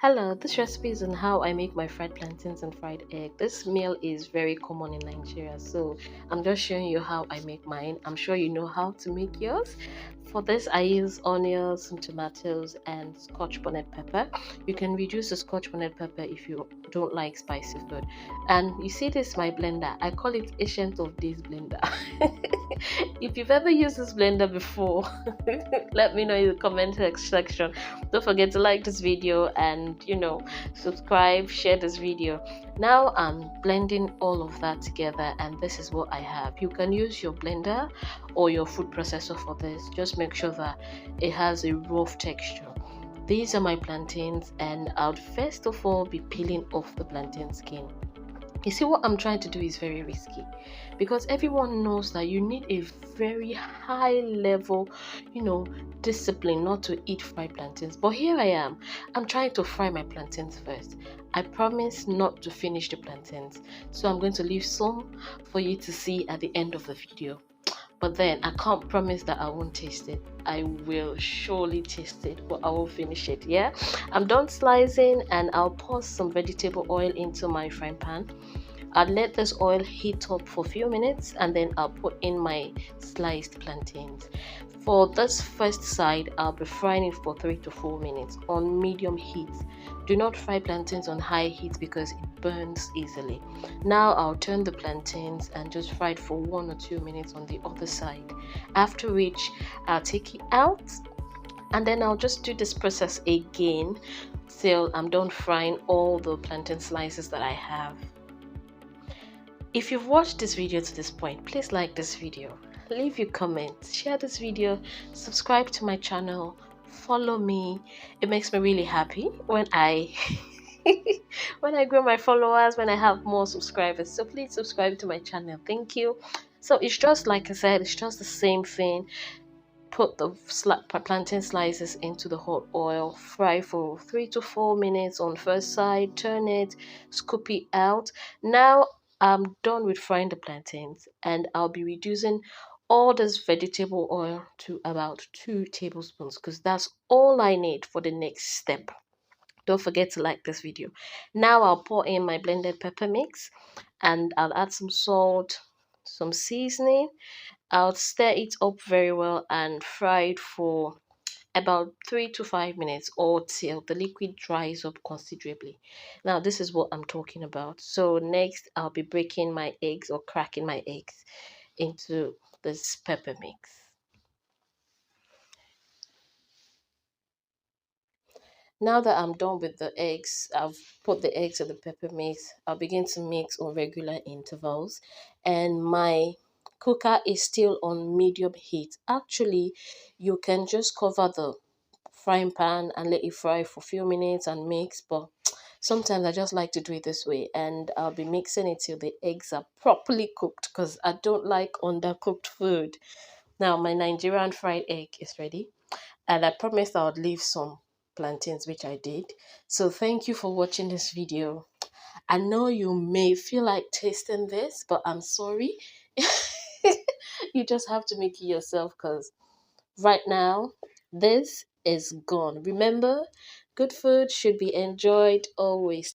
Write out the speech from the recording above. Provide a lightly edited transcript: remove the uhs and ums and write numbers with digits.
Hello, this recipe is on how I make my fried plantains and fried egg. This meal is very common in Nigeria, so I'm just showing you how I make mine. I'm sure you know how to make yours. For this, I use onions, some tomatoes, and scotch bonnet pepper. You can reduce the scotch bonnet pepper if you don't like spicy food. And you see this my blender. I call it Ancient of Days blender. If you've ever used this blender before, let me know in the comment section. Don't forget to like this video and subscribe, share this video. Now I'm blending all of that together, and this is what I have. You can use your blender or your food processor for this. Just make sure that it has a rough texture. These are my plantains, and I'll first of all be peeling off the plantain skin. You see, what I'm trying to do is very risky because everyone knows that you need a very high level, discipline not to eat fried plantains. But here I am. I'm trying to fry my plantains first. I promise not to finish the plantains. So I'm going to leave some for you to see at the end of the video. But then I can't promise that I won't taste it. I will surely taste it, but I won't finish it. Yeah, I'm done slicing, and I'll pour some vegetable oil into my frying pan. I'll let this oil heat up for a few minutes, and then I'll put in my sliced plantains. For this first side, I'll be frying it for 3 to 4 minutes on medium heat. Do not fry plantains on high heat because it burns easily. Now I'll turn the plantains and just fry it for 1 or 2 minutes on the other side. After which I'll take it out, and then I'll just do this process again till I'm done frying all the plantain slices that I have. If you've watched this video to this point, please like this video, leave your comments, share this video, subscribe to my channel, follow me. It makes me really happy when I when I grow my followers, when I have more subscribers. So please subscribe to my channel. Thank you. So it's just like I said, it's just the same thing. Put the plantain slices into the hot oil, fry for 3 to 4 minutes on first side, turn it, scoop it out. Now I'm done with frying the plantains, and I'll be reducing all this vegetable oil to about 2 tablespoons because that's all I need for the next step. Don't forget to like this video. Now I'll pour in my blended pepper mix, and I'll add some salt, some seasoning. I'll stir it up very well and fry it for about 3 to 5 minutes or till the liquid dries up considerably. Now this is what I'm talking about. So next I'll be breaking my eggs or cracking my eggs into this pepper mix. Now that I'm done with the eggs, I've put the eggs in the pepper mix. I'll begin to mix on regular intervals, and my cooker is still on medium heat. Actually, you can just cover the frying pan and let it fry for a few minutes and mix, but sometimes I just like to do it this way, and I'll be mixing it till the eggs are properly cooked because I don't like undercooked food. Now my Nigerian fried egg is ready, and I promised I would leave some plantains, which I did. So thank you for watching this video. I know you may feel like tasting this, but I'm sorry. You just have to make it yourself because right now this is gone. Remember, good food should be enjoyed always.